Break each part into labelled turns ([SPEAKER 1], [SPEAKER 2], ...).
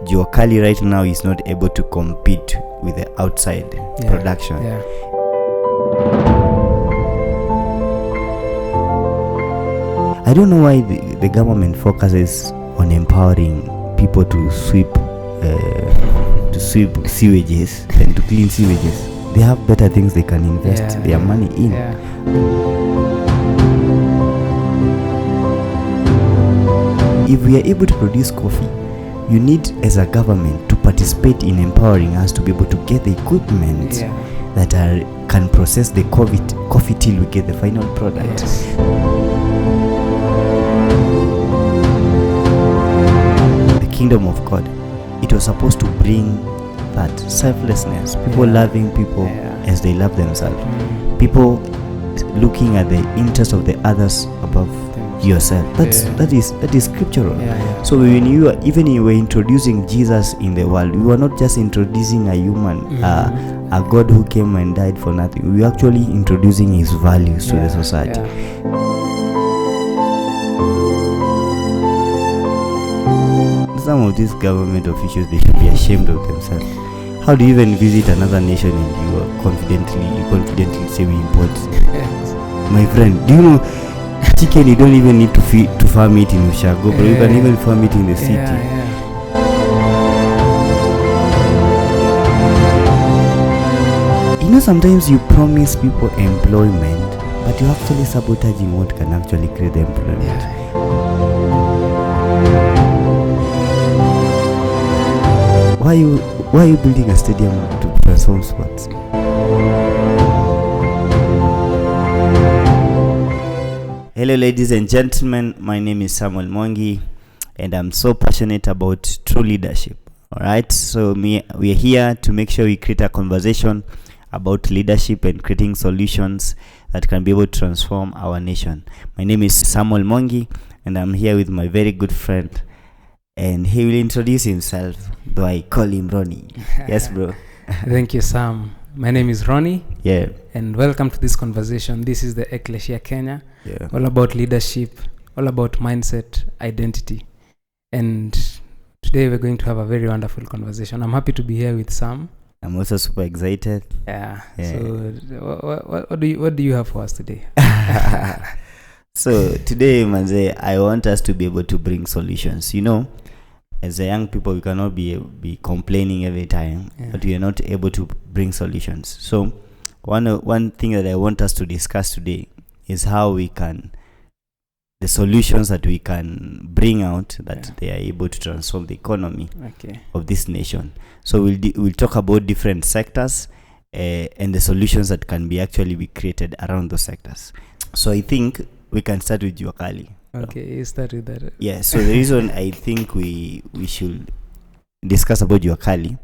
[SPEAKER 1] Jua Kali right now is not able to compete with the outside production.
[SPEAKER 2] Yeah.
[SPEAKER 1] I don't know why the government focuses on empowering people to sweep sewages and to clean sewages. They have better things they can invest their money in. If we are able to produce coffee, you need as a government to participate in empowering us to be able to get the equipment that can process the coffee till we get the final product. The kingdom of God, it was supposed to bring that selflessness, people loving people as they love themselves, people looking at the interest of the others above yourself. That is scriptural. So when you were introducing Jesus in the world, we were not just introducing a human, a God who came and died for nothing. We were actually introducing his values to the society. Some of these government officials, they should be ashamed of themselves. How do you even visit another nation and you confidently say we import? My friend, do you know chicken? You don't even need to farm it in Ushago, but you can even farm it in the city. You know, sometimes you promise people employment, but you're actually sabotaging what can actually create the employment. Why are you building a stadium to transform sports? Hello ladies and gentlemen, my name is Samuel Mwangi and I'm so passionate about true leadership. Alright, so we are here to make sure we create a conversation about leadership and creating solutions that can be able to transform our nation. My name is Samuel Mwangi and I'm here with my very good friend, and he will introduce himself, though I call him Ronny. Yes, bro.
[SPEAKER 2] Thank you, Sam. My name is Ronny.
[SPEAKER 1] Yeah.
[SPEAKER 2] And welcome to this conversation. This is the Ecclesia Kenya.
[SPEAKER 1] Yeah.
[SPEAKER 2] All about leadership, all about mindset, identity. And today we're going to have a very wonderful conversation. I'm happy to be here with Sam.
[SPEAKER 1] I'm also super excited.
[SPEAKER 2] Yeah. So what do you have for us today?
[SPEAKER 1] So today, Manze, I want us to be able to bring solutions. You know, as a young people, we cannot be complaining every time, but we are not able to bring solutions. So one thing that I want us to discuss today is how we can, the solutions that we can bring out that they are able to transform the economy of this nation. So we'll talk about different sectors and the solutions that can be created around those sectors. So I think we can start with Jua Kali.
[SPEAKER 2] Okay, you start with that.
[SPEAKER 1] Yeah, so the reason I think we should discuss about Jua Kali,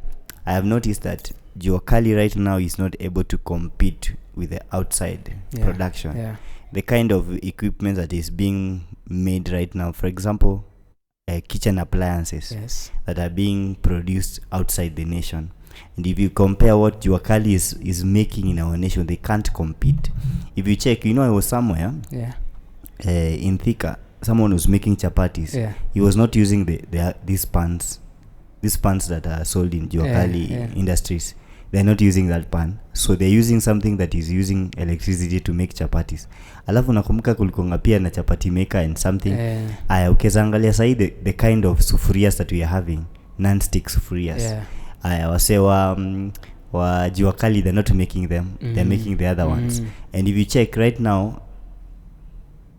[SPEAKER 1] I have noticed that Jua Kali right now is not able to compete with the outside production.
[SPEAKER 2] Yeah.
[SPEAKER 1] The kind of equipment that is being made right now, for example, kitchen appliances that are being produced outside the nation. And if you compare what Jua Kali is making in our nation, they can't compete. If you check, I was somewhere in Thika, someone was making chapatis. He was not using these pans that are sold in Jua Kali industries. They're not using that pan, so they're using something that is using electricity to make chapatis. Alafu nakumbuka kulikonga pia na chapati maker and something. Aya ukezangalia sahi the kind of sufurias that we are having, non-stick sufurias. Aya wase wa Jua Kali, they're not making them, they're making the other ones. And if you check right now,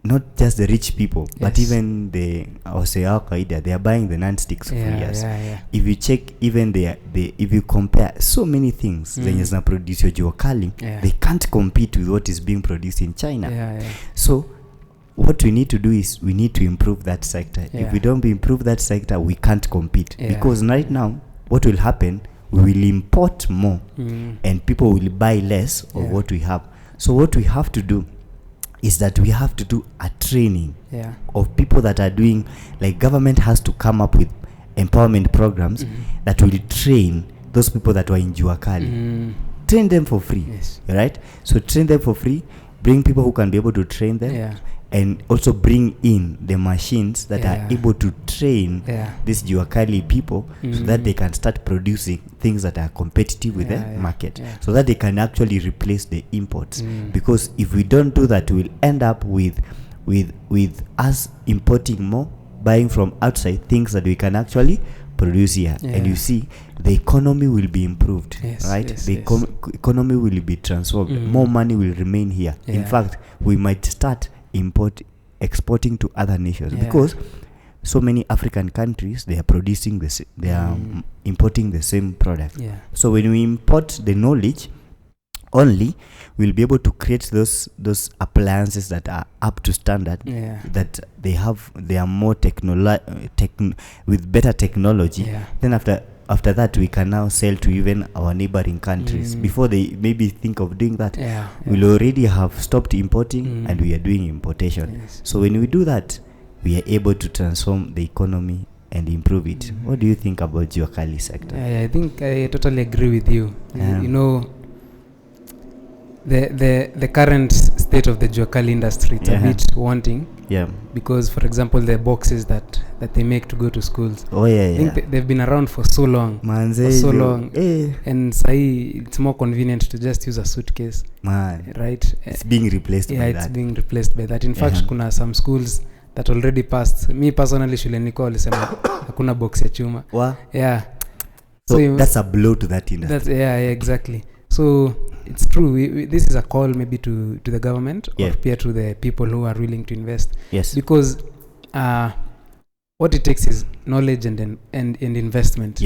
[SPEAKER 1] not just the rich people, but even they are buying the non-stick sufurias. If you check, even if you compare so many things zenye zina produce Jua Kali, they can't compete with what is being produced in China. So what we need to do is we need to improve that sector. If we don't improve that sector, we can't compete. Because right now, what will happen, we will import more and people will buy less of what we have. So what we have to do is that we have to do a training of people that are doing, like government has to come up with empowerment programs that will train those people that were in Jua Kali. Train them for free, right? So train them for free, bring people who can be able to train them, and also bring in the machines that are able to train these Juakali people so that they can start producing things that are competitive with the market, so that they can actually replace the imports. Because if we don't do that, we'll end up with us importing more, buying from outside things that we can actually produce here. And you see, the economy will be improved, right? The economy will be transformed. More money will remain here. In fact, we might start exporting to other nations, because so many African countries, they are producing this, they are importing the same product. So when we import the knowledge only, we'll be able to create those appliances that are up to standard, that they are more with better technology. Then after that, we can now sell to even our neighboring countries. Before they maybe think of doing that, we'll already have stopped importing and we are doing importation. So when we do that, we are able to transform the economy and improve it. What do you think about Juakali sector?
[SPEAKER 2] I think I totally agree with you. You know, the current state of the Juakali industry, it's a bit wanting. Because, for example, the boxes that they make to go to schools, I think they've been around for so long. And it's more convenient to just use a suitcase. Right?
[SPEAKER 1] It's being replaced by that.
[SPEAKER 2] It's being replaced by that. In fact, kuna some schools that already passed. Me personally, shule niko walisema hakuna box ya chuma.
[SPEAKER 1] So that's a blow to that industry.
[SPEAKER 2] Exactly. So it's true. This is a call maybe to the government or peer to the people who are willing to invest. Because what it takes is knowledge and investment.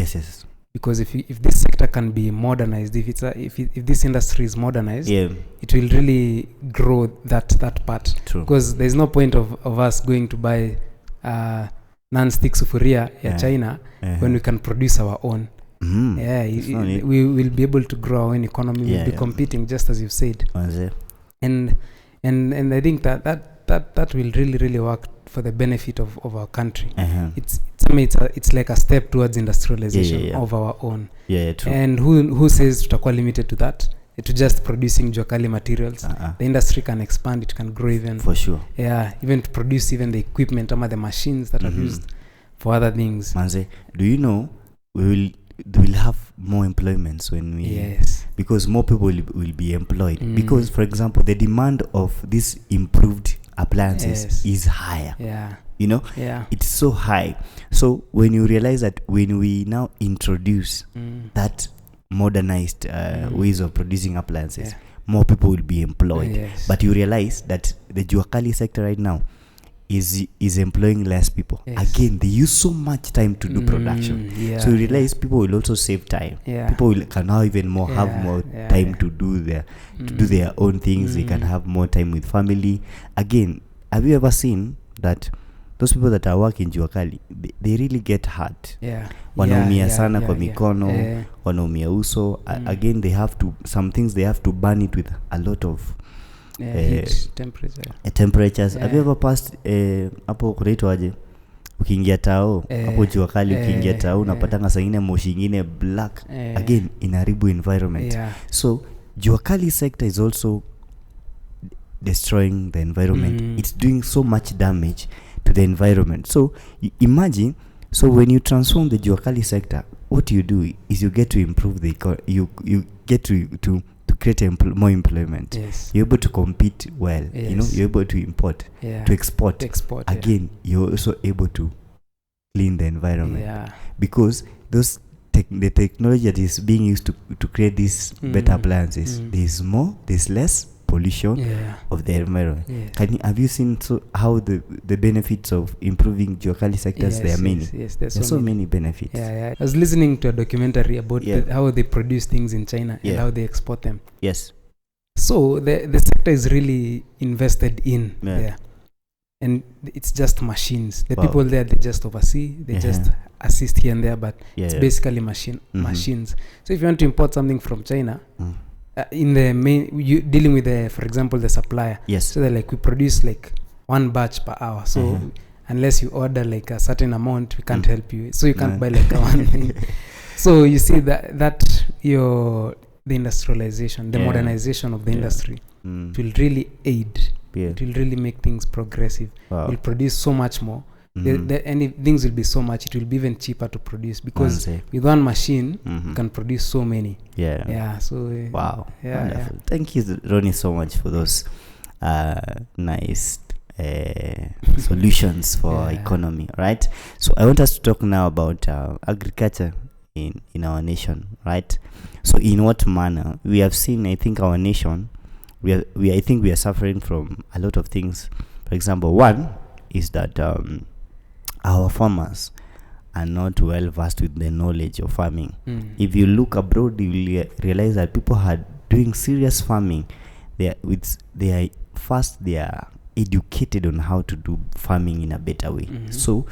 [SPEAKER 2] Because if this sector can be modernized, if this industry is modernized, it will really grow that part. Because there's no point of us going to buy non-stick sufuria China when we can produce our own. We will be able to grow our own economy. We'll be competing, just as you've said. And I think that will really work for the benefit of our country. It's like a step towards industrialization of our own.
[SPEAKER 1] True.
[SPEAKER 2] And who says tutakuwa limited to that, to just producing Juakali materials? The industry can expand, it can grow even.
[SPEAKER 1] For sure.
[SPEAKER 2] Even to produce even the equipment, the machines that are used for other things.
[SPEAKER 1] Manze, do you know we will have more employments when we because more people will be employed. Because, for example, the demand of these improved appliances is higher. You know, it's so high. So when you realize that when we now introduce that modernized ways of producing appliances, more people will be employed. But you realize that the Juakali sector right now is employing less people. Again, they use so much time to do production. So you realize people will also save time. People can now even more have more time to do their own things. They can have more time with family. Again, have you ever seen that those people that are working Juakali, they really get hurt? Wanaumia sana kwa mikono, wanaumia uso. Again, they have to, some things they have to burn it with a lot of
[SPEAKER 2] heat,
[SPEAKER 1] temperatures. Have you ever passed hapo kunaitwa aje, ukiingia tao hapo Juakali, ukiingia tao unapatanga saa ingine moshi ingine black, again inaharibu environment. So Juakali sector is also destroying the environment. It's doing so much damage to the environment. So imagine, so when you transform the Juakali sector, what you do is you get to improve the you get to create more employment. You're able to compete well. You know, you're able to import, to export. Again, you're also able to clean the environment. Because those the technology that is being used to create these better appliances, there's less pollution of the environment. Have you seen how the benefits of improving Juakali sectors? There are many. There's so many benefits.
[SPEAKER 2] I was listening to a documentary about how they produce things in China and how they export them. So the sector is really invested in there, and it's just machines. The people there, they just oversee, they just assist here and there, but it's basically machines. So if you want to import something from China, in the main, you dealing with for example, the supplier. So they're like, we produce like 1 batch per hour. So unless you order like a certain amount, we can't help you. So you can't buy like one thing. So you see that the industrialization, the modernization of the industry will really aid, it will really make things progressive. We'll produce so much more. And things will be so much, it will be even cheaper to produce, because with one machine you can produce so many. So
[SPEAKER 1] wow. Wonderful. Thank you, Ronnie, so much for those nice solutions for our economy, right? So I want us to talk now about agriculture in our nation, right? So in what manner we have seen, I think our nation, I think we are suffering from a lot of things. For example, one is that our farmers are not well versed with the knowledge of farming. If you look abroad, you will realize that people are doing serious farming. They are educated on how to do farming in a better way. So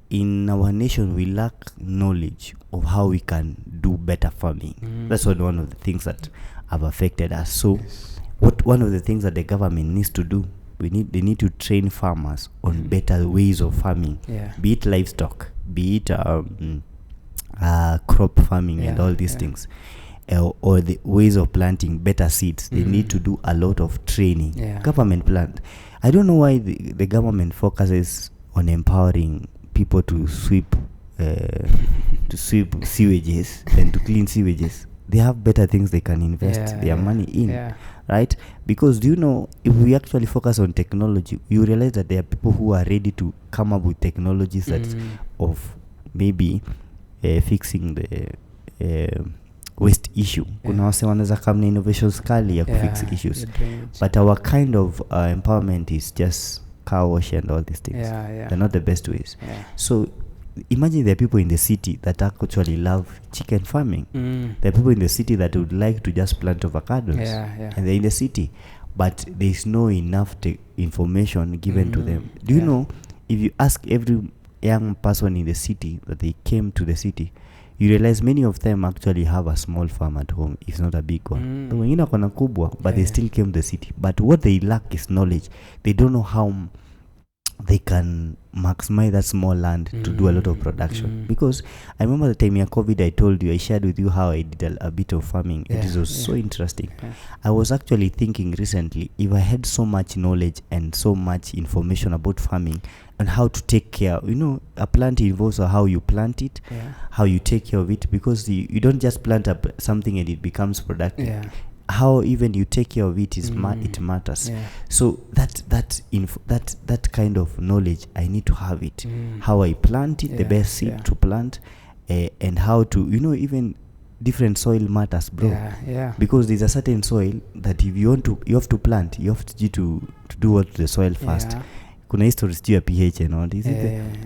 [SPEAKER 1] in our nation, we lack knowledge of how we can do better farming. That's one of the things that have affected us. So one of the things that the government needs to do, they need to train farmers on better ways of farming, be it livestock, be it crop farming and all these things, or the ways of planting better seeds. They need to do a lot of training. Government plant. I don't know why the government focuses on empowering people to sweep sewages and to clean sewages. They have better things they can invest their money in, right? Because do you know, if we actually focus on technology, you realize that there are people who are ready to come up with technologies that of maybe fixing the waste issue. Kuna wase wanaweza come na innovations kali ya kufix issues, but our kind of empowerment is just car wash and all these things. They're not the best ways. So imagine there are people in the city that actually love chicken farming. There are people in the city that would like to just plant avocados, and they're in the city, but there's no enough information given to them. Do you know, if you ask every young person in the city that they came to the city, you realize many of them actually have a small farm at home, if not a big one. Wengine wako na kubwa, but they still came to the city. But what they lack is knowledge. They don't know how they can maximize that small land to do a lot of production. Because I remember the time in COVID, I shared with you how I did a bit of farming. It was so interesting. I was actually thinking recently, if I had so much knowledge and so much information about farming and how to take care, a plant involves how you plant it, how you take care of it, because you don't just plant up something and it becomes productive. How even you take care of it it matters. So that kind of knowledge, I need to have it. How I plant it, the best seed to plant, and how to even different soil matters, bro. Because there's a certain soil that if you have to plant, you have to do what the soil first. Kuna stories to pH and all this.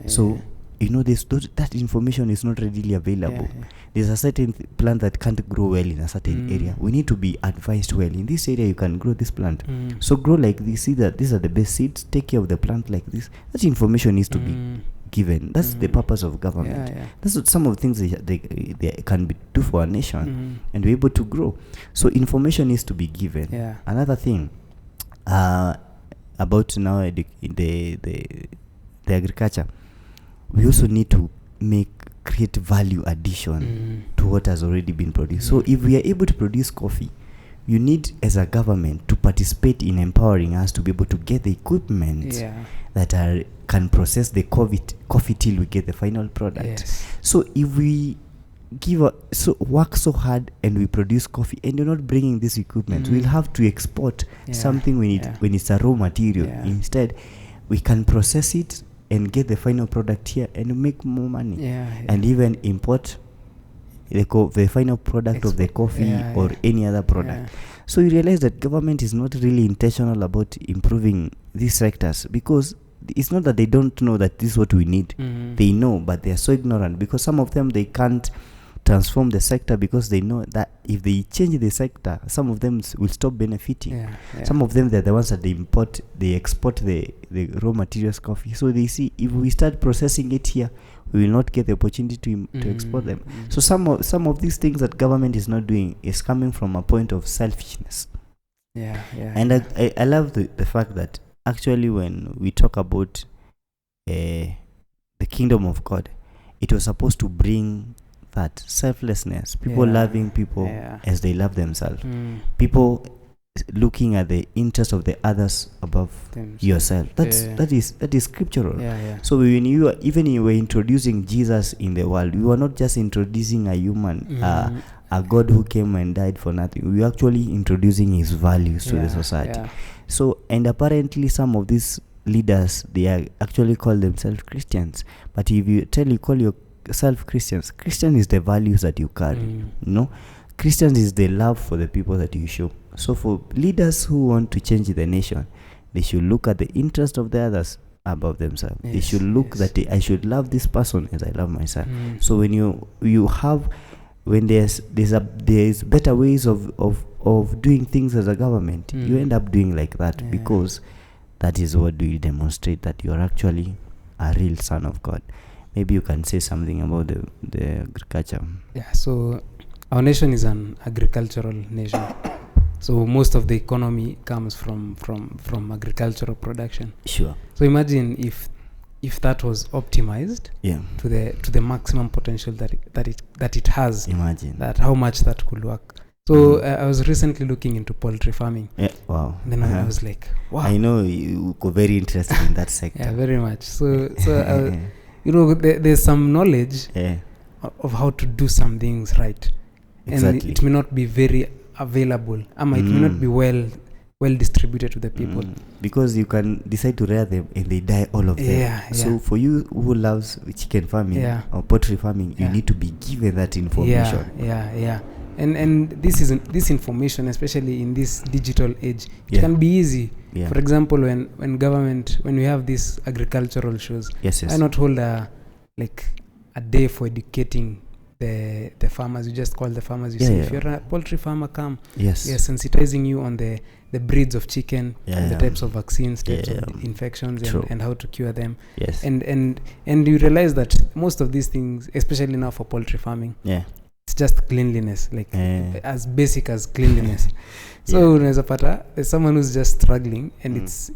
[SPEAKER 1] So that information is not readily available. There's a certain plant that can't grow well in a certain area. We need to be advised, well, in this area you can grow this plant. So grow like this, see that these are the best seeds, take care of the plant like this. That information needs to be given. That's the purpose of government. That's what some of the things they can do for a nation and be able to grow. So information needs to be given. Another thing about now the agriculture, we also need to create value addition to what has already been produced. So if we are able to produce coffee, you need, as a government, to participate in empowering us to be able to get the equipment that can process the coffee till we get the final product. So if we work so hard and we produce coffee and you're not bringing this equipment, we'll have to export something when it's a raw material. Instead, we can process it and get the final product here and make more money, and even import the final product of the coffee or any other product. So you realize that government is not really intentional about improving these sectors, because it's not that they don't know that this is what we need. They know, but they are so ignorant, because some of them, they can't transform the sector because they know that if they change the sector, some of them will stop benefiting. Some of them, they're the ones that they export the raw materials coffee. So they see, if we start processing it here, we will not get the opportunity to export them. So some of these things that government is not doing is coming from a point of selfishness. And I love the fact that actually when we talk about the kingdom of God, it was supposed to bring that selflessness, people loving people as they love themselves, people looking at the interest of the others above yourself. That is scriptural. So when you were introducing Jesus in the world, you were not just introducing a human, a God who came and died for nothing. We were actually introducing his values to the society. So, and apparently some of these leaders, they are actually call themselves Christians. But if you call yourself Christians, Christian is the values that you carry. You know, Christians is the love for the people that you show. So for leaders who want to change the nation, they should look at the interest of the others above themselves. They should look that I should love this person as I love myself. So when you have, when there's better ways of doing things as a government, you end up doing like that, because that is what do you demonstrate that you are actually a real son of God. Maybe you can say something about the agriculture.
[SPEAKER 2] So our nation is an agricultural nation. So most of the economy comes from agricultural production.
[SPEAKER 1] Sure.
[SPEAKER 2] So imagine if that was optimized to the maximum potential that it has.
[SPEAKER 1] Imagine
[SPEAKER 2] that how much that could work. So I was recently looking into poultry farming.
[SPEAKER 1] Wow.
[SPEAKER 2] And then I was like, wow.
[SPEAKER 1] I know you got very interested in that sector.
[SPEAKER 2] Very much. So there's some knowledge of how to do some things right.
[SPEAKER 1] Exactly.
[SPEAKER 2] And it may not be very available. It may not be well distributed to the people.
[SPEAKER 1] Because you can decide to rear them and they die, all of them. So for you who loves chicken farming or poultry farming, you need to be given that information.
[SPEAKER 2] And this information, especially in this digital age, it can be easy. For example, when we have these agricultural shows, why not hold a day for educating the farmers? You just call the farmers. You say, if you're a poultry farmer, come. We are sensitizing you on the breeds of chicken, the types of vaccines, types of infections, and how to cure them. And you realize that most of these things, especially now for poultry farming, it's just cleanliness, as basic as cleanliness. So there's someone who's just struggling, and it's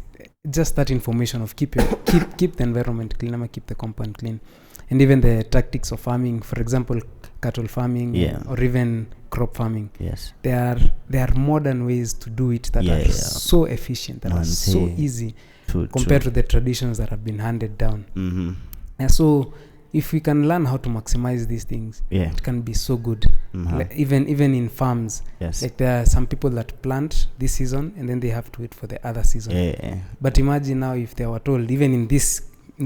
[SPEAKER 2] just that information of keep the environment clean, keep the compound clean. And even the tactics of farming, for example, cattle farming or even crop farming. There are modern ways to do it that are so efficient, that are so easy compared to the traditions that have been handed down. And so if we can learn how to maximize these things, it can be so good. Even in farms, there are some people that plant this season and then they have to wait for the other season. But imagine now if they were told, even in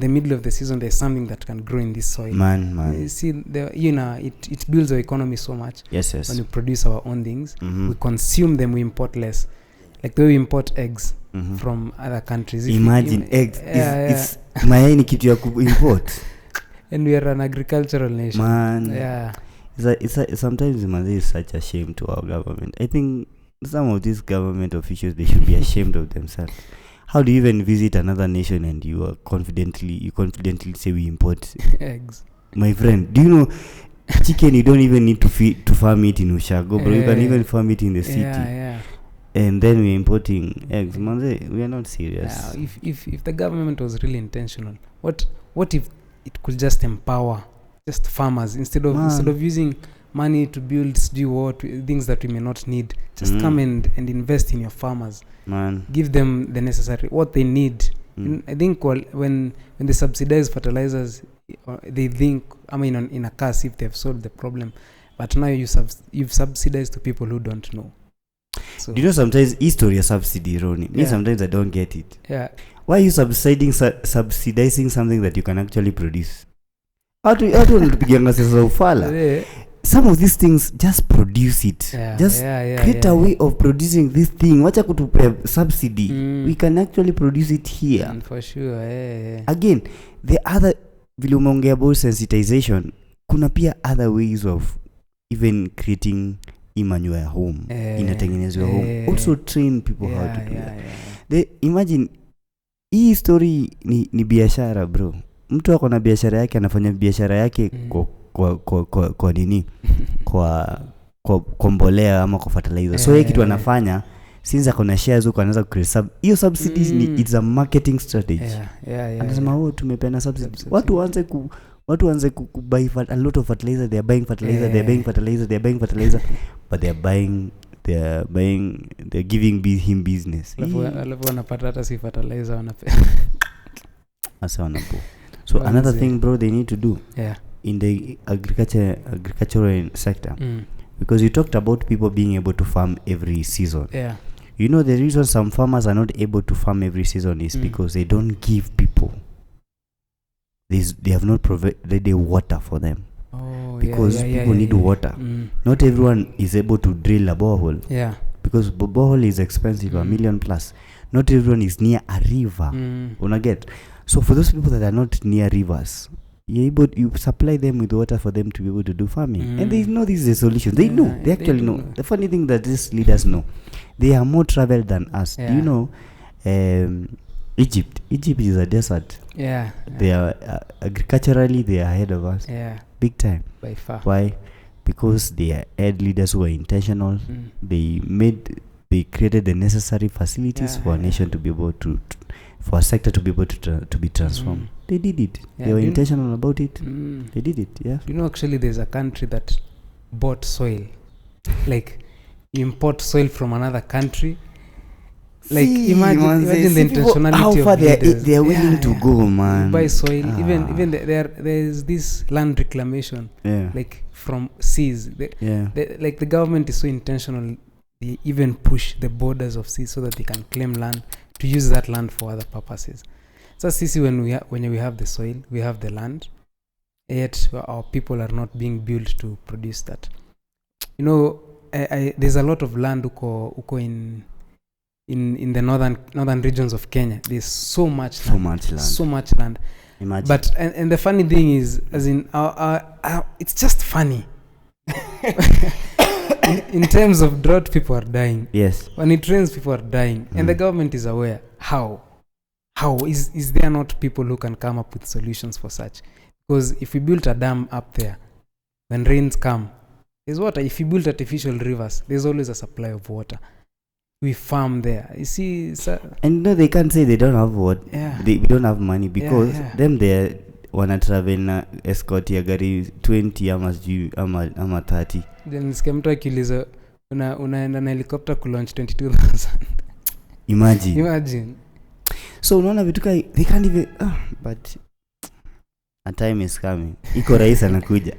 [SPEAKER 2] the middle of the season, there's something that can grow in this soil. You see, it builds our economy so much. When we produce our own things, we consume them, we import less. Like the way we import eggs from other countries.
[SPEAKER 1] Imagine eggs. It's mayai ni kitu ya import.
[SPEAKER 2] And we are an agricultural nation.
[SPEAKER 1] It's sometimes it's such a shame to our government. I think some of these government officials, they should be ashamed of themselves. How do you even visit another nation and you confidently say we import
[SPEAKER 2] eggs?
[SPEAKER 1] My friend, do you know chicken you don't even need to farm it in Ushago, bro. You can even farm it in the city. And then we're importing eggs. We are not serious.
[SPEAKER 2] If the government was really intentional, what if it could just empower just farmers instead of using money to build things that we may not need? Just come and invest in your farmers. Give them the necessary what they need. I think when they subsidize fertilizers, they think in a case if they've solved the problem, but now you've subsidized to people who don't know. So,
[SPEAKER 1] do you know sometimes history subsidy, Ronnie? Me sometimes I don't get it. Why are you subsidizing something that you can actually produce? How do you some of these things, just produce it. Create a way of producing this thing. Wacha kutupe subsidy. We can actually produce it here.
[SPEAKER 2] And for sure.
[SPEAKER 1] Again, the other vile umeongea about sensitization, kuna pia other ways of even creating manure home. Inatengenezwa home. Also train people how to do that. Imagine hii story ni biashara, bro. Mtu ako na biashara yake, anafanya biashara yake kwa nini? Kwa mbolea ama kwa fertilizer. So yeye kitu anafanya, since akona shares huko, anaweza create hiyo subsidies. It's a marketing strategy. Anasema tumepena subsidies. Watu waanze buy a lot of fertilizer. They are buying fertilizer. They are buying fertilizer. But they are buying they're giving him business.
[SPEAKER 2] Alafu wanapata hata si fertilizer wanape.
[SPEAKER 1] Asa wanapo. So another thing, bro, they need to do in the agricultural sector, because you talked about people being able to farm every season. You know, the reason some farmers are not able to farm every season is because they don't give people they have not provided water for them. Because people need water. Not everyone is able to drill a borehole. Because borehole is expensive, $1 million plus. Not everyone is near a river. Wanna get? So for those people that are not near rivers, you supply them with water for them to be able to do farming. And they know this is a solution. They know. They actually know. The funny thing that these leaders know, they are more traveled than us. Do you know Egypt is a desert. They are agriculturally they are ahead of us. Big time. By far. Why? Because they had leaders who were intentional. They created the necessary facilities for a nation to be able to for a sector to be able to be transformed. They did it. They were intentional about it. They did it. You
[SPEAKER 2] know, actually there's a country that bought soil. Like, you import soil from another country. Like, imagine the intentionality how far of
[SPEAKER 1] they are willing to go, man.
[SPEAKER 2] Buy soil. Even there's this land reclamation. Like, from seas. Like, the government is so intentional. They even push the borders of seas so that they can claim land to use that land for other purposes. So sisi when we have the soil, we have the land, yet our people are not being built to produce that. You know, there's a lot of land uko in the northern regions of Kenya. There's so much land. Imagine. But and the funny thing is, as in it's just funny. in terms of drought, people are dying.
[SPEAKER 1] Yes.
[SPEAKER 2] When it rains, people are dying, and the government is aware. How is there not people who can come up with solutions for such? Because if we built a dam up there, when rains come, there's water. If you build artificial rivers, there's always a supply of water. We farm there. You see,
[SPEAKER 1] and no, they can't say they don't have water. We don't have money because them they wanna travel na escort ya gari 20 ama 30.
[SPEAKER 2] Then nisikia mtu akiuliza unaenda na helicopter ku launch 22,000.
[SPEAKER 1] Imagine. So unaona vitu kai they can't even but a time is coming. Iko rais anakuja.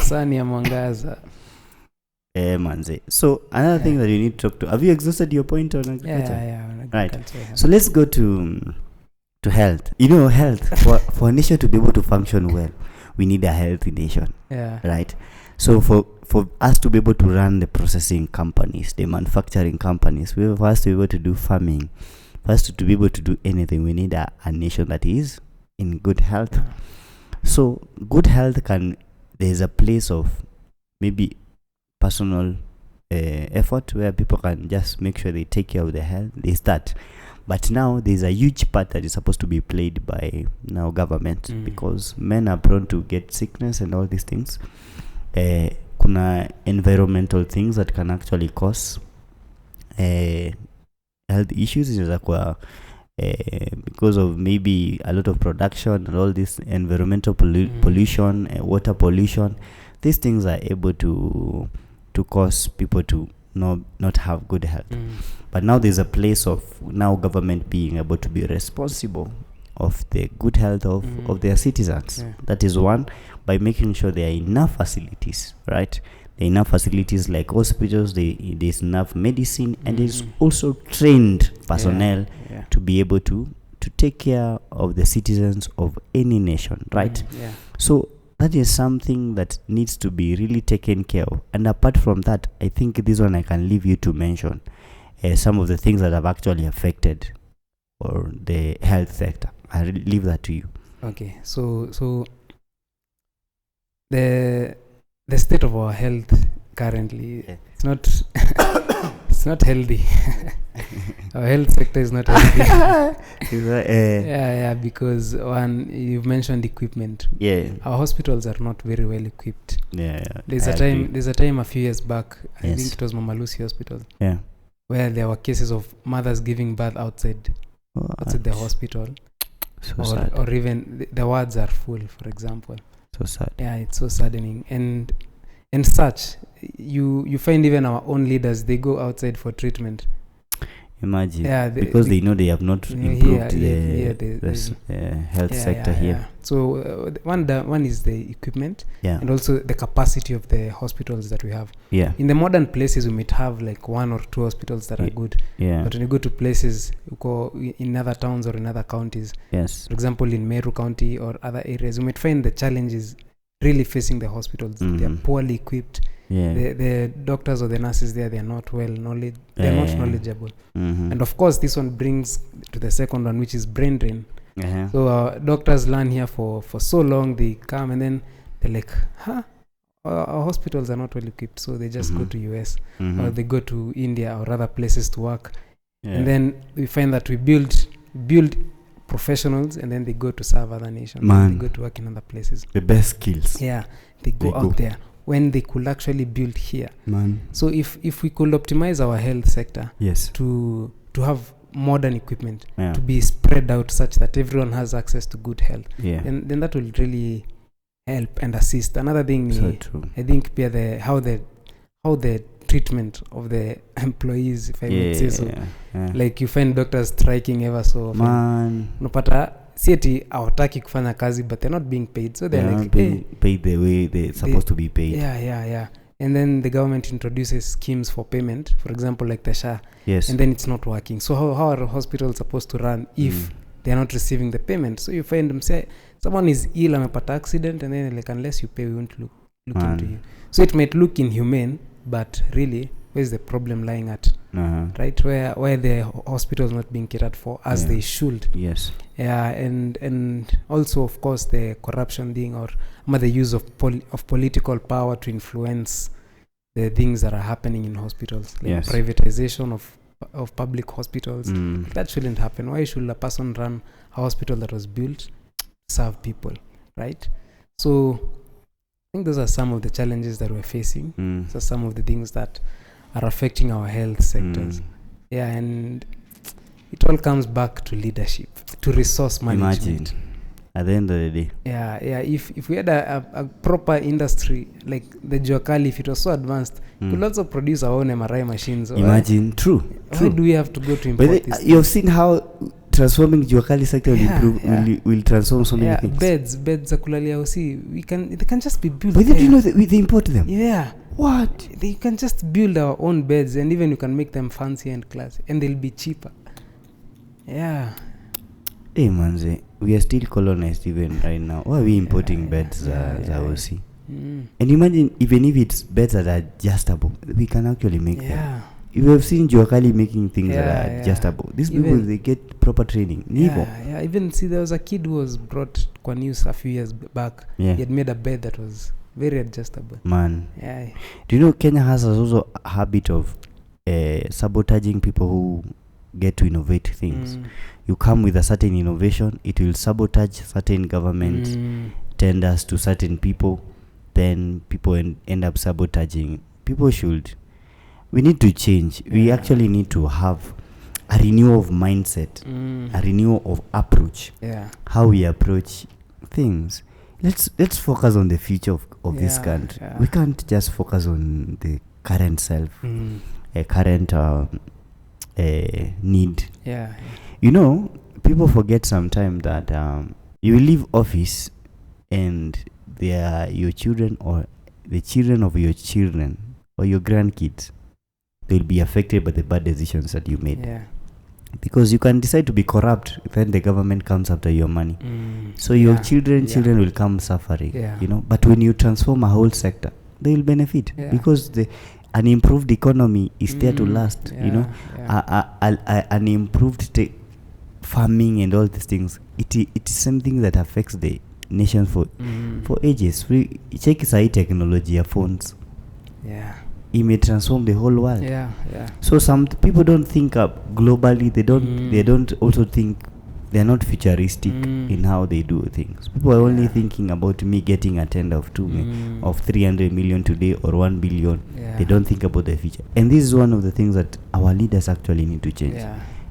[SPEAKER 2] Sani ya mwangaza.
[SPEAKER 1] Manze. So another thing that you need to talk to. Have you exhausted your point on agriculture? Right. So let's go to health. You know, health for a nation to be able to function well, we need a healthy nation. Right. So for us to be able to run the processing companies, the manufacturing companies, for us to be able to do farming, for us to be able to do anything, we need a nation that is in good health. So good health there's a place of maybe personal effort where people can just make sure they take care of their health. They start. But now there's a huge part that is supposed to be played by now government because men are prone to get sickness and all these things. Kuna environmental things that can actually cause health issues because of maybe a lot of production and all this environmental pollution, water pollution. These things are able to cause people to not have good health. But now there's a place of now government being able to be responsible of the good health of their citizens. That is one, by making sure there are enough facilities, right? There are enough facilities like hospitals, there's enough medicine, and there's also trained personnel to be able to take care of the citizens of any nation, right? So that is something that needs to be really taken care of. And apart from that, I think this one I can leave you to mention some of the things that have actually affected or the health sector. I leave that to you.
[SPEAKER 2] Okay, so the state of our health currently, it's not it's not healthy. Our health sector is not healthy. Because one, you've mentioned equipment. Our hospitals are not very well equipped. There's a time a few years back, I think it was Mama Lucy Hospital. Where there were cases of mothers giving birth outside the hospital.
[SPEAKER 1] So sad.
[SPEAKER 2] Or even the wards are full, for example.
[SPEAKER 1] So sad.
[SPEAKER 2] It's so saddening. And such, you find even our own leaders, they go outside for treatment.
[SPEAKER 1] Imagine, because they know they have not improved the health sector here. Yeah.
[SPEAKER 2] So one is the equipment, and also the capacity of the hospitals that we have.
[SPEAKER 1] Yeah.
[SPEAKER 2] In the modern places, we might have like 1 or 2 hospitals that are good.
[SPEAKER 1] Yeah.
[SPEAKER 2] But when you go to places, you go in other towns or in other counties.
[SPEAKER 1] Yes.
[SPEAKER 2] For example, in Meru County or other areas, you might find the challenges really facing the hospitals. They are poorly equipped. Yeah. The doctors or the nurses there, they are not they're not knowledgeable. And of course, this one brings to the second one, which is brain drain. So doctors learn here for so long, they come and then they're like, our hospitals are not well equipped, so they just go to US or they go to India or other places to work. And then we find that we build professionals, and then they go to serve other nations. They go to work in other places.
[SPEAKER 1] The best skills.
[SPEAKER 2] Yeah, they go out there when they could actually build here. So if we could optimize our health sector, to have modern equipment, to be spread out such that everyone has access to good health, then that will really help and assist. Another thing, I think, how the treatment of the employees, if I may say so. Like you find doctors striking ever so often. Unapata sieti hawataki kufanya kazi, but they're not being paid, so they're like
[SPEAKER 1] paid the way they're supposed to be paid.
[SPEAKER 2] And then the government introduces schemes for payment, for example, like the SHA. And then it's not working. So how are hospitals supposed to run if they're not receiving the payment? So you find them say someone is ill, amepata accident, and then like, unless you pay, we won't look into you. So it might look inhumane, but really, where's the problem lying at? Right, where the hospitals not being catered for as they should. And also, of course, the corruption thing, or the use of political power to influence the things that are happening in hospitals, like privatization of public hospitals. That shouldn't happen. Why should a person run a hospital that was built to serve people, right? So I think those are some of the challenges that we're facing. Those are some of the things that are affecting our health sectors. And it all comes back to leadership, to resource management.
[SPEAKER 1] Imagine, at the end of the day.
[SPEAKER 2] If we had a proper industry like the Juakali, if it was so advanced, we could also produce our own MRI machines.
[SPEAKER 1] Imagine, true.
[SPEAKER 2] Why do we have to go to import this?
[SPEAKER 1] You've seen how transforming Juakali sector will improve, will transform so many things.
[SPEAKER 2] Beds za kulalia they can just be built.
[SPEAKER 1] But did you know that they import them?
[SPEAKER 2] Yeah.
[SPEAKER 1] What?
[SPEAKER 2] They can just build our own beds, and even you can make them fancy and classy, and they'll be cheaper. Hey
[SPEAKER 1] manze, we are still colonized even right now. Why are we importing beds za OC? And imagine, even if it's beds that are adjustable, we can actually make them. You have seen Juakali making things that are adjustable. These people, they get proper training.
[SPEAKER 2] Even see, there was a kid who was brought kwa news a few years back. He had made a bed that was very adjustable.
[SPEAKER 1] Man. Do you know Kenya has also a habit of sabotaging people who get to innovate things. You come with a certain innovation, it will sabotage certain government tenders to certain people, then people end up sabotaging. We need to change. We actually need to have a renewal of mindset, a renewal of approach, how we approach things. Let's focus on the future of this country. We can't just focus on the current self, a current need. You know, people forget sometimes that you leave office and they are your children or the children of your children or your grandkids. They'll be affected by the bad decisions that you made. Because you can decide to be corrupt, then the government comes after your money. So your children will come suffering. You know, but when you transform a whole sector, they will benefit because an improved economy is there to last. You know, an improved farming and all these things. It is something that affects the nation for ages. We check say technology of phones. It may transform the whole world. So some people don't think up globally. They don't also think. They're not futuristic in how they do things. People are only thinking about me getting a tender of 300 million today or 1 billion. They don't think about the future. And this is one of the things that our leaders actually need to change.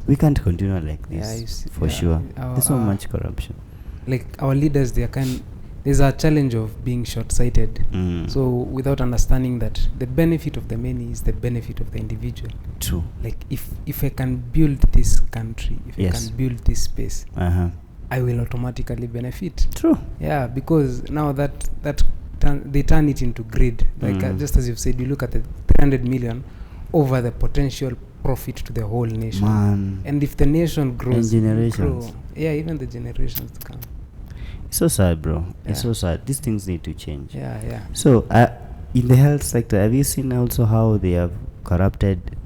[SPEAKER 1] We can't continue like this for sure. There's so much corruption.
[SPEAKER 2] Like our leaders, they're there's a challenge of being short-sighted. So without understanding that the benefit of the many is the benefit of the individual.
[SPEAKER 1] True.
[SPEAKER 2] Like if I can build this country, if I can build this space, I will automatically benefit.
[SPEAKER 1] True.
[SPEAKER 2] Yeah, because now that they turn it into grid. Like just as you've said, you look at the 300 million over the potential profit to the whole nation.
[SPEAKER 1] Man.
[SPEAKER 2] And if the nation grows,
[SPEAKER 1] and generations.
[SPEAKER 2] Even the generations to come.
[SPEAKER 1] It's so sad, bro. It's so sad. These things need to change.
[SPEAKER 2] Yeah.
[SPEAKER 1] So, in the health sector, have you seen also how they have corrupted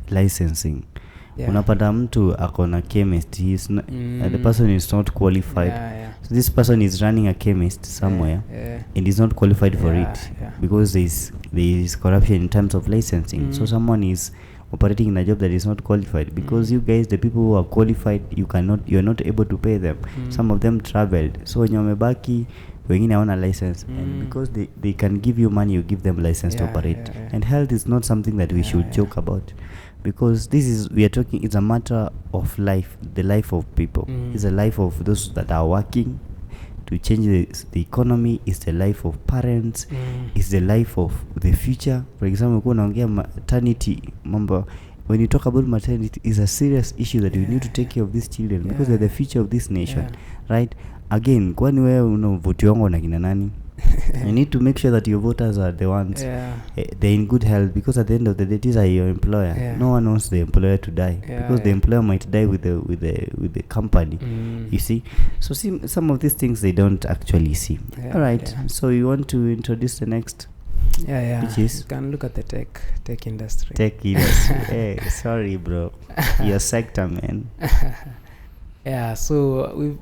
[SPEAKER 1] licensing? Unapata mtu akona chemist, the person is not qualified. So this person is running a chemist somewhere and is not qualified for it because there is corruption in terms of licensing. So someone is operating in a job that is not qualified because you guys, the people who are qualified, you're not able to pay them. Some of them traveled, so when wamebaki wengine hawana license, and because they can give you money, you give them license to operate. And health is not something that we should joke about, because it's a matter of life, the life of people. It's a life of those that are working to change the economy. It's the life of parents. It's the life of the future. For example, unaongea maternity, mambo, when you talk about maternity, is a serious issue that we need to take care of these children because they're the future of this nation, right? Again, kwani wewe vote wangu na kina nani? You need to make sure that your voters are the ones they're in good health, because at the end of the day, these are your employer. No one wants the employer to die because the employer might die with the company. You see, so some of these things they don't actually see. All right. So you want to introduce the next? Which is?
[SPEAKER 2] You can look at the tech industry.
[SPEAKER 1] Tech industry. Hey, sorry, bro. Your sector, man.
[SPEAKER 2] So we've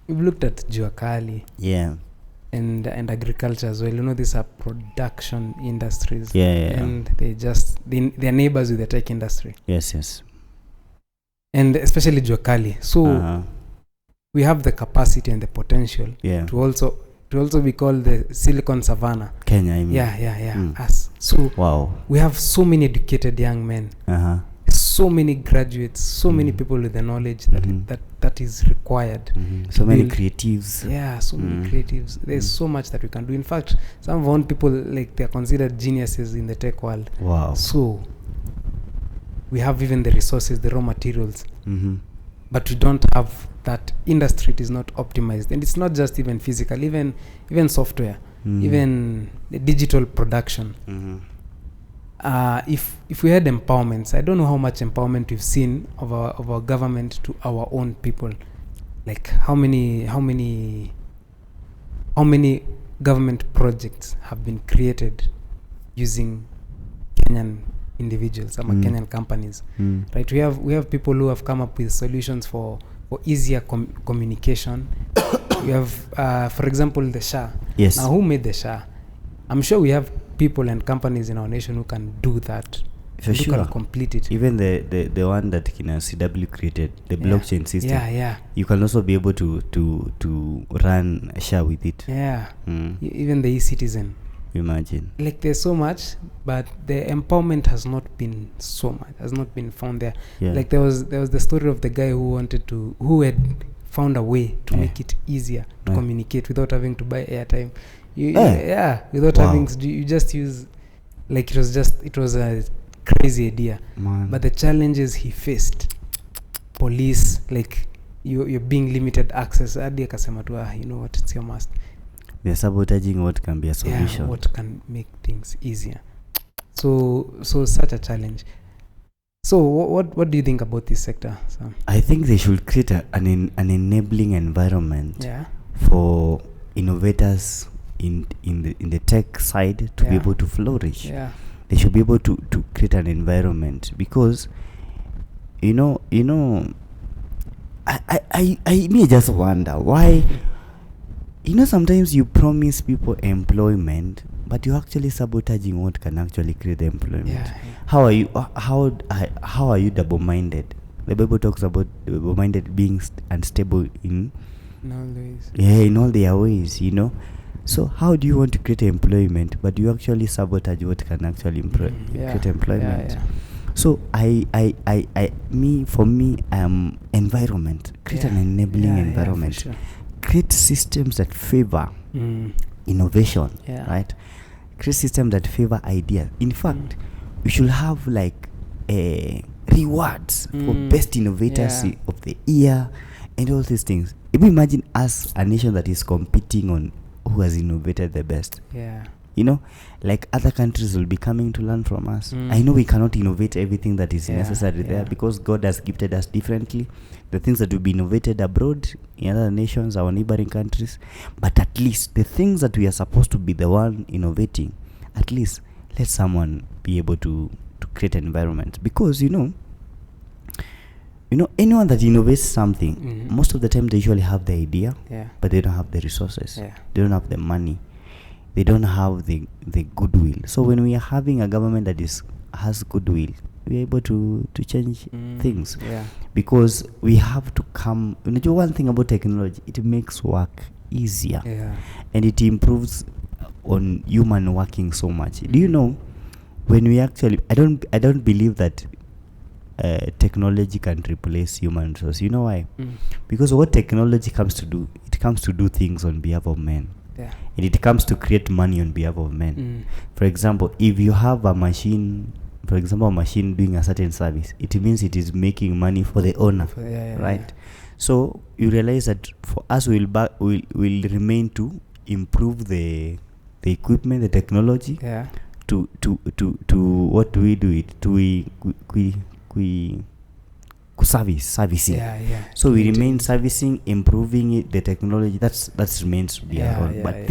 [SPEAKER 2] looked at jua kali. And agriculture as well. You know, these are production industries. And they're neighbors with the tech industry.
[SPEAKER 1] Yes.
[SPEAKER 2] And especially jua kali. So we have the capacity and the potential to also be called the Silicon Savannah.
[SPEAKER 1] Kenya, I mean.
[SPEAKER 2] Us. So
[SPEAKER 1] wow.
[SPEAKER 2] We have so many educated young men. So many graduates, so many people with the knowledge that is required.
[SPEAKER 1] So many creatives.
[SPEAKER 2] So many creatives. There's so much that we can do. In fact, some of our own people, like, they're considered geniuses in the tech world.
[SPEAKER 1] Wow.
[SPEAKER 2] So we have even the resources, the raw materials, but we don't have that. Industry. It is not optimized, and it's not just even physical, even software, even the digital production. If we had empowerments, I don't know how much empowerment we've seen of our government to our own people. Like how many government projects have been created using Kenyan individuals, Kenyan companies, right? We have people who have come up with solutions for easier communication. We have, for example, the SHA.
[SPEAKER 1] Yes.
[SPEAKER 2] Now, who made the SHA? I'm sure we have people and companies in our nation who can do that.
[SPEAKER 1] For sure.
[SPEAKER 2] Can complete it.
[SPEAKER 1] Even the one that CW created, the blockchain system. You can also be able to run a SHA with it. Even the e-citizen. Imagine. Like,
[SPEAKER 2] there's so much, but the empowerment has not been found there. Like there was the story of the guy who had found a way to make it easier to communicate without having to buy airtime. Without having to, you just use, like, it was a crazy idea. But the challenges he faced, police, like, you're being limited access. Adi akasema tu, you know what, it's your must.
[SPEAKER 1] They're sabotaging what can be a solution.
[SPEAKER 2] What can make things easier. So such a challenge. So what do you think about this sector, Sam?
[SPEAKER 1] I think they should create an enabling environment for innovators in the tech side to be able to flourish. They should be able to create an environment, because I just wonder why. Sometimes you promise people employment, but you're actually sabotaging what can actually create the employment. How are you double-minded? The Bible talks about double-minded being unstable in
[SPEAKER 2] all ways.
[SPEAKER 1] In all their ways, So how do you want to create employment, but you actually sabotage what can actually create employment? So for me, environment, create an enabling environment.
[SPEAKER 2] For sure.
[SPEAKER 1] create systems that favor innovation, right? Create systems that favor ideas. In fact, we should have like rewards for best innovators of the year and all these things. If you imagine us, a nation that is competing on who has innovated the best, you know, like other countries will be coming to learn from us. I know we cannot innovate everything that is necessary there, because God has gifted us differently. The things that will be innovated abroad in other nations, our neighboring countries, but at least the things that we are supposed to be the one innovating, at least let someone be able to create an environment. Because you know anyone that innovates something, most of the time they usually have the idea, but they don't have the resources, they don't have the money, they don't have the goodwill. So when we are having a government that has goodwill, we are able to change things, because we have to come. One thing about technology, it makes work easier, and it improves on human working so much. Do you know, when we actually, I don't believe that technology can replace human resource. You know why? Because what technology comes to do, it comes to do things on behalf of men, and it comes to create money on behalf of men. For example, if you have a machine, doing a certain service, it means it is making money for the owner, right? So you realize that for us, we'll remain to improve the equipment, the technology, to what do we do it to we servicing. So we remain servicing, improving it, the technology. That remains to be around. But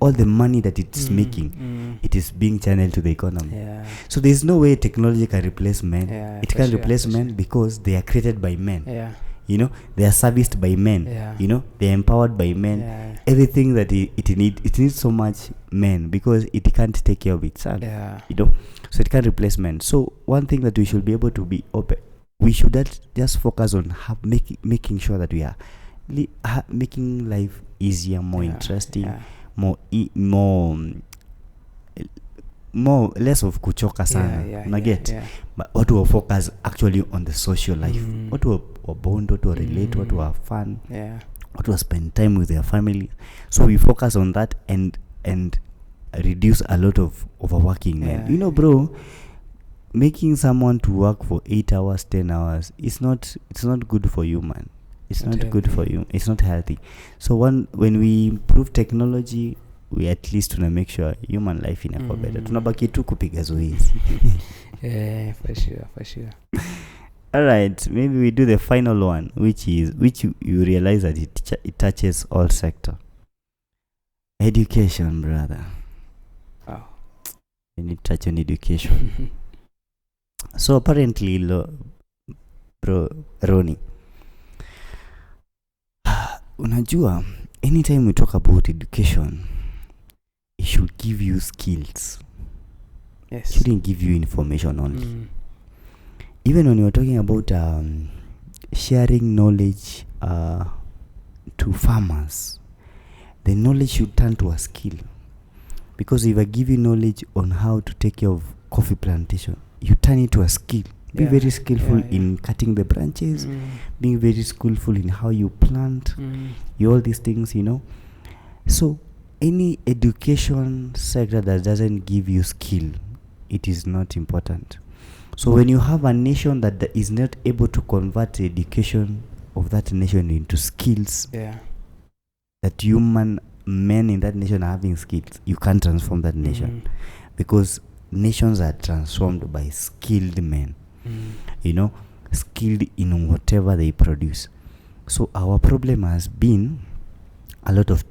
[SPEAKER 1] all the money that it's making, it is being channeled to the economy. So there is no way technology can replace men. It can replace men because they are created by men. You know, they are serviced by men. You know, they are empowered by men. Everything that it needs so much men, because it can't take care of itself. You know, so it can't replace men. So one thing that we should be able to be open, we should not just focus on making sure that we are making life easier, more interesting, more less of kuchoka sana, but what will focus actually on the social life, what will bond, what will relate, what will have fun, what will spend time with their family. So we focus on that and reduce a lot of overworking men. You know, bro, making someone to work for 8 hours, 10 hours, it's not good for you, man. It's not good for you. It's not healthy. So when we improve technology, we at least tuna make sure human life inakuwa better. Tunabaki tu kupiga zoezi.
[SPEAKER 2] For sure.
[SPEAKER 1] All right, maybe we do the final one, which you realize that it touches all sector. Education, brother.
[SPEAKER 2] Wow.
[SPEAKER 1] You need to touch on education. So apparently, bro, RONNY, unajua, anytime we talk about education, it should give you skills. It shouldn't give you information only. Even when you're talking about sharing knowledge to farmers, the knowledge should turn to a skill. Because if I give you knowledge on how to take care of coffee plantation, you turn it to a skill. Be very skillful in cutting the branches, being very skillful in how you plant, all these things, you know. So any education sector that doesn't give you skill, it is not important. So when you have a nation that is not able to convert the education of that nation into skills, that human men in that nation are having skills, you can't transform that nation. Because nations are transformed by skilled men, you know, skilled in whatever they produce. So our problem has been a lot of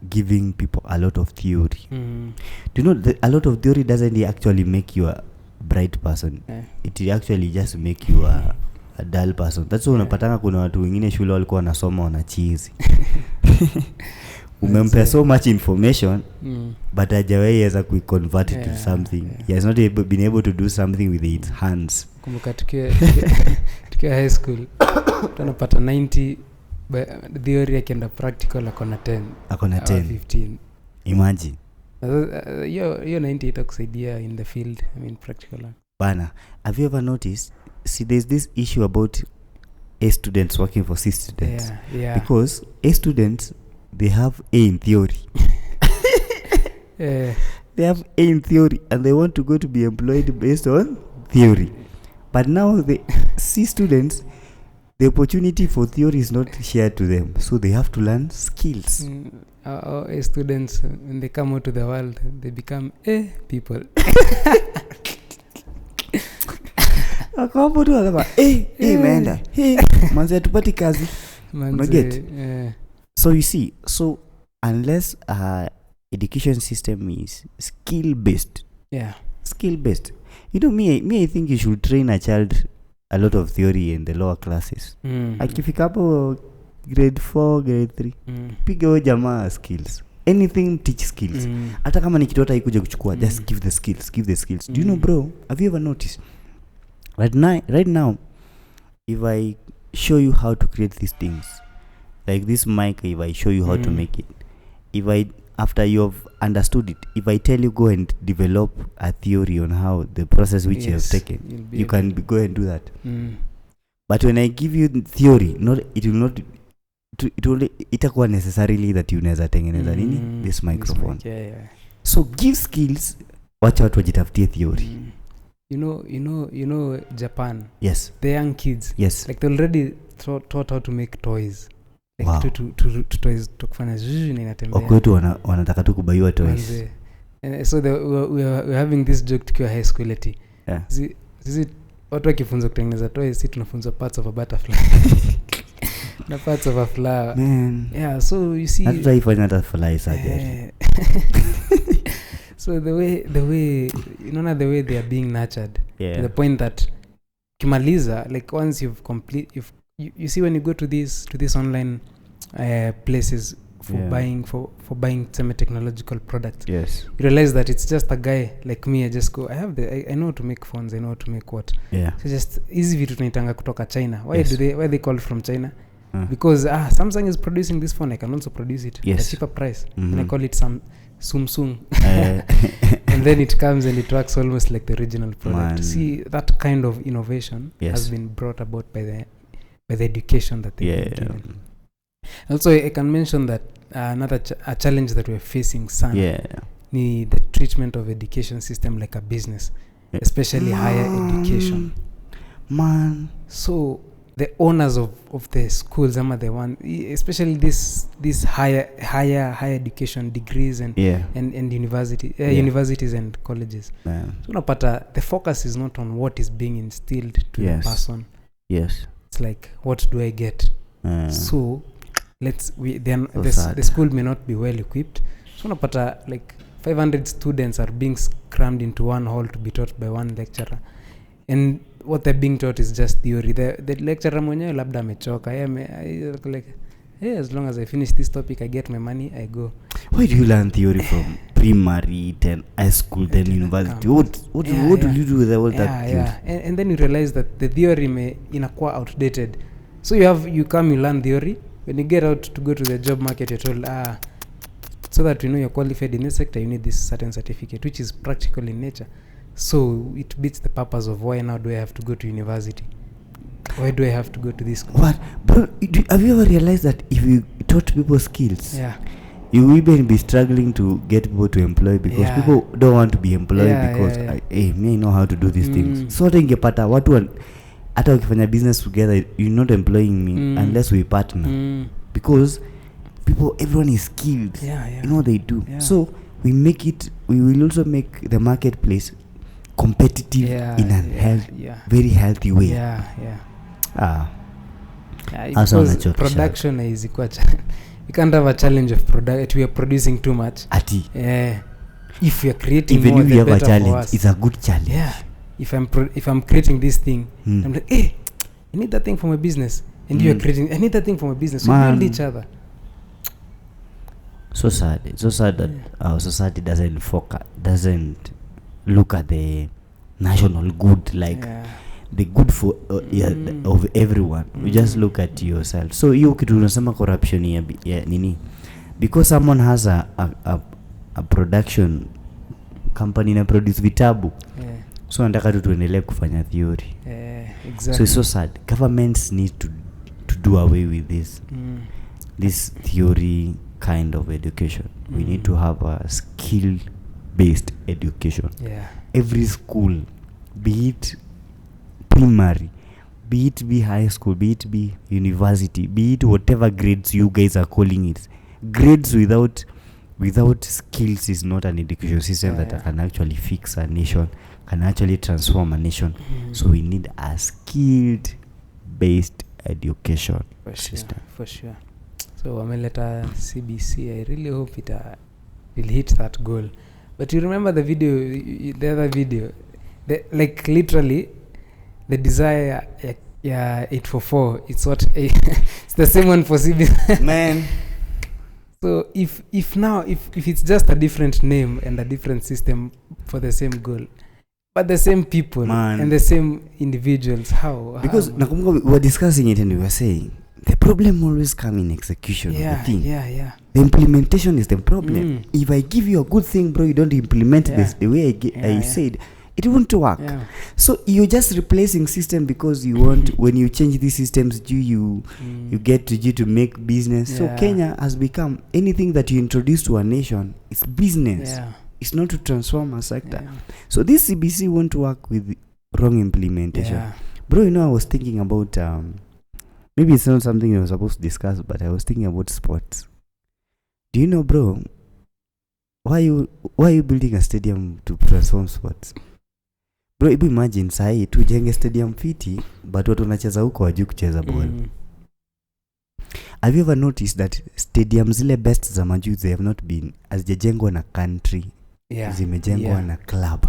[SPEAKER 1] giving people a lot of theory. Do you know that a lot of theory doesn't actually make you a bright person? It actually just make you a dull person. That's why unapatanga kuna watu wengine shule walikuwa wanasoma wana cheese. Umempea so much information, but hajaweza kuiconvert it to something. He has not been able to do something with his hands.
[SPEAKER 2] Kumbuka tukiwa high school tunapata 90 theory akienda practical akona 10. 15.
[SPEAKER 1] Imagine.
[SPEAKER 2] Hiyo 90 itakusaidia in the field, I mean practical.
[SPEAKER 1] Bana, have you ever noticed, see there's this issue about A students working for C students. Because A students, they have A in theory. They have A in theory and they want to go to be employed based on theory. But now the C students, the opportunity for theory is not shared to them. So they have to learn skills.
[SPEAKER 2] A students, when they come out to the world, they become A people.
[SPEAKER 1] Meenda. Manze tupati kazi. So you see, so unless education system is skill based. You know, me I think you should train a child a lot of theory in the lower classes. Akifika hapo grade 4, grade 3. Piga huyo jamaa skills. Anything teach skills. Hata kama ni kitu hata ikuja kuchukua, just give the skills. Do you know, bro? Have you ever noticed? Right now, if I show you how to create these things, like this mic, if I show you how to make it, after you have understood it, if I tell you go and develop a theory on how the process which you have taken, you can go and do that. But when I give you theory, it will itakuwa necessarily that you unaweza tengeneza nini this microphone. So give skills, wacha watu wajitafutie theory.
[SPEAKER 2] You know Japan.
[SPEAKER 1] Yes.
[SPEAKER 2] The young kids.
[SPEAKER 1] Yes.
[SPEAKER 2] Like they already taught how to make toys. Like
[SPEAKER 1] wow.
[SPEAKER 2] to toys to kufanya zhuzu na inatembea.
[SPEAKER 1] Okwetu wanataka tu kubaiwa toys.
[SPEAKER 2] And so we're having this joke tukiwa high school eti.
[SPEAKER 1] Yeah.
[SPEAKER 2] Sisi watu wakifunza kutengeneza toys, sisi tunafunza parts of a butterfly. Na parts of a flower.
[SPEAKER 1] Man.
[SPEAKER 2] Yeah, so you see.
[SPEAKER 1] Hata ifanya butterfly surgery.
[SPEAKER 2] So the way the way they are being nurtured, to the point that kimaliza, like once you've you see when you go to these online places for buying some technological products,
[SPEAKER 1] yes,
[SPEAKER 2] you realize that it's just a guy like me. I just go, I know how to make phones, I know how to make what. So just easy vitu tunaitanga kutoka China. Why they call from China? Because Samsung is producing this phone, I can also produce it at a cheaper price. And I call it Samsung. And then it comes and it works almost like the original product. See, that kind of innovation has been brought about by the education that they have given. Also, I can mention that another a challenge that we're facing, the treatment of education system like a business, especially higher education. So the owners of the schools, especially this higher education degrees and universities and colleges. So unapata the focus is not on what is being instilled to the person. It's like, what do I get? So the school may not be well equipped. So unapata like 500 students are being crammed into one hall to be taught by one lecturer, and what they're being taught is just theory. The lecturer mwenyewe labda amechoka. As long as I finish this topic, I get my money, I go.
[SPEAKER 1] Why do you learn theory from primary, then high school, then university? What do you do with all that theory?
[SPEAKER 2] And then you realize that the theory inakuwa outdated. So you learn theory. When you get out to go to the job market, you're told, so that you're qualified in this sector, you need this certain certificate, which is practical in nature. So it beats the purpose of why now do I have to go to university? Why do I have to go to this school?
[SPEAKER 1] What? Bro, have you ever realized that if you taught people skills, you will even be struggling to get people to employ, because people don't want to be employed because me I know how to do these things. So ingepata watu hata ukifanya business together, you're not employing me unless we partner. Because everyone is skilled. You know what they do. So we will also make the marketplace competitive in a very healthy way.
[SPEAKER 2] Because production is equal. You can't have a challenge of product. We are producing too much. If we are creating
[SPEAKER 1] even
[SPEAKER 2] more,
[SPEAKER 1] if we have a challenge, it's a good challenge.
[SPEAKER 2] If I'm creating this thing, I'm like, I need that thing for my business, and you are creating, I need that thing for my business. So we build each other.
[SPEAKER 1] So sad that our society doesn't look at the national good, like the good for of everyone. You just look at yourself. So hiyo kitu tunasema corruption ya nini, because someone has a production company na produce vitabu, So nataka tu tuendelee kufanya theory.
[SPEAKER 2] Exactly.
[SPEAKER 1] So it's so sad. Governments need to do away with this theory kind of education. We need to have a skill based education. Every school, be it primary, be it be high school, be it be university, be it whatever grades you guys are calling it, grades without skills is not an education system that can actually fix a nation, can actually transform a nation. So we need a skilled based education system.
[SPEAKER 2] For sure. So wameleta CBC. I really hope it will hit that goal. But you remember the other video, like literally the desire 844, it's what it's the same one for CBC.
[SPEAKER 1] Man.
[SPEAKER 2] So if it's just a different name and a different system for the same goal, but the same people and the same individuals, how?
[SPEAKER 1] Because nakumbuka we were discussing it and we were saying the problem always comes in execution of the thing. The implementation is the problem. If I give you a good thing, bro, you don't implement this the way I said, it won't work. So you're just replacing system because you want when you change these systems you get to make business. So Kenya has become anything that you introduce to a nation, it's business. It's not to transform a sector. So this CBC won't work with wrong implementation. Bro, I was thinking about maybe it's not something you were supposed to discuss, but I was thinking about sports. Do you know, bro, why are you building a stadium to transform sports? Bro, hebu imagine sahi tujenge stadium fiti but watu wanacheza huko wajui kucheza ball. Have you ever noticed that stadiums zile best za majuu they have not been hazijajengwa na country, zimejengwa na club.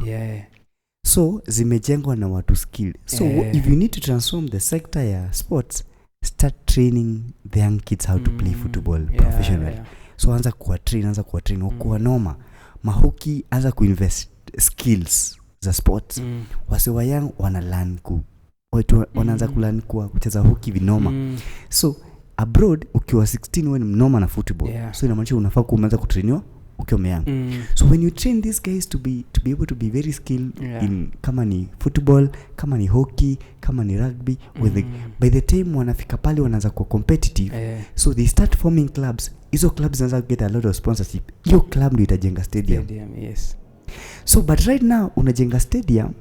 [SPEAKER 1] So zimejengwa na watu skilled. So if you need to transform the sector ya sports, start training the young kids how to play football professionally. So anza kuwa train ukuwa noma mahoki, anza kuinvest skills za sports. Wasiwa young wana learn wanaanza kulearn kucheza hockey vinoma. So abroad ukiwa 16 wewe ni mnoma na football. So inamaanisha unafaa kuanza kutrainiwa ukiwa young. So when you train these guys to be able to be very skilled in kama ni football, kama ni hockey, kama ni rugby, by the time wanafika pale wanaanza kuwa competitive. So they start forming clubs. Hizo clubs zinaanza get a lot of sponsorship. Hiyo club ndio itajenga stadium. So but right now unajenga stadium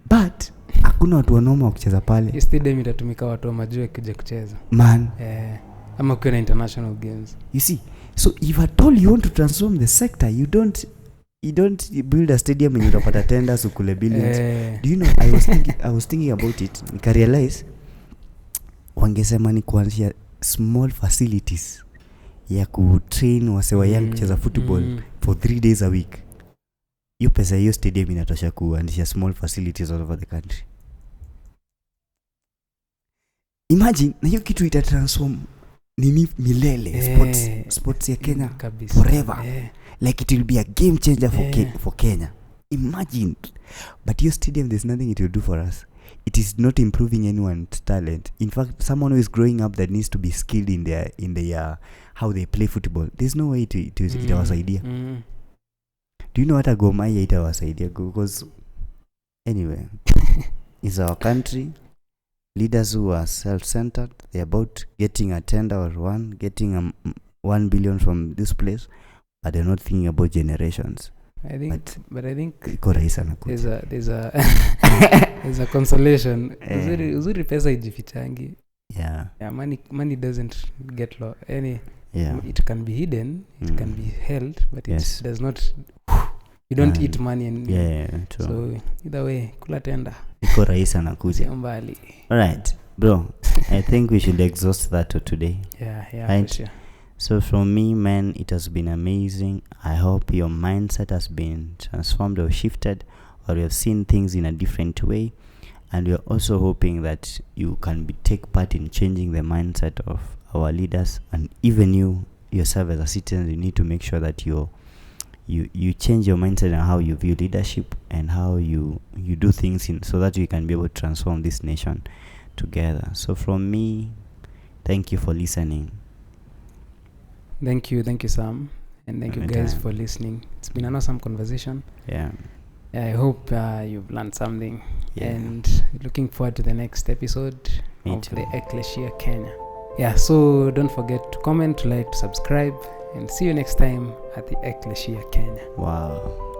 [SPEAKER 1] but hakuna watu wanoma wa kucheza pale.
[SPEAKER 2] Hiyo stadium itatumika watu wa majuu kuja kucheza.
[SPEAKER 1] Man.
[SPEAKER 2] Ama kuna international games.
[SPEAKER 1] You see, so if at all you want to transform the sector, you don't build a stadium and utapata tenders ukule billions. Do you know, I was thinking about it. Nika realize wangesema ni kuanzia small facilities ya kutrain wasewa young kucheza football for 3 days a week. Hiyo pesa hiyo stadium inatosha kuanzisha small facilities all over the country. Imagine na hiyo kitu ita transform nini milele sports ya Kenya forever. Like it will be a game changer for Kenya. Imagine. But your stadium, there's nothing it will do for us. It is not improving anyone's talent. In fact, someone who is growing up that needs to be skilled in their how they play football, there's no way to itawasaidia. Do you know what a Gomaya itawasaidia? Because anyway, it's our country. Leaders who are self-centered, they're about getting a tender or getting 1 billion from this place, but they're not thinking about generations.
[SPEAKER 2] I think there's a consolation. Uzuri pesa ijifichangi. Money doesn't get low. It can be hidden, it can be held, but it does not. You don't eat money and
[SPEAKER 1] true.
[SPEAKER 2] So either way kula tenda
[SPEAKER 1] iko rahisi anakuja
[SPEAKER 2] mbali.
[SPEAKER 1] All right, bro. I think we should exhaust that for today.
[SPEAKER 2] Right? For sure.
[SPEAKER 1] So from me, man, it has been amazing. I hope your mindset has been transformed or shifted, or you have seen things in a different way, and we are also hoping that you can take part in changing the mindset of our leaders, and even you yourself as a citizen. You need to make sure that you change your mindset and how you view leadership and how you do things so that we can be able to transform this nation together. So from me, thank you for listening.
[SPEAKER 2] Thank you Sam, and thank you guys for listening. It's been an awesome conversation. I hope you've learned something. And looking forward to the next episode of the Ecclesia Kenya. So don't forget to comment, like, to subscribe, and see you next time at the Ecclesia Kenya.
[SPEAKER 1] Wow.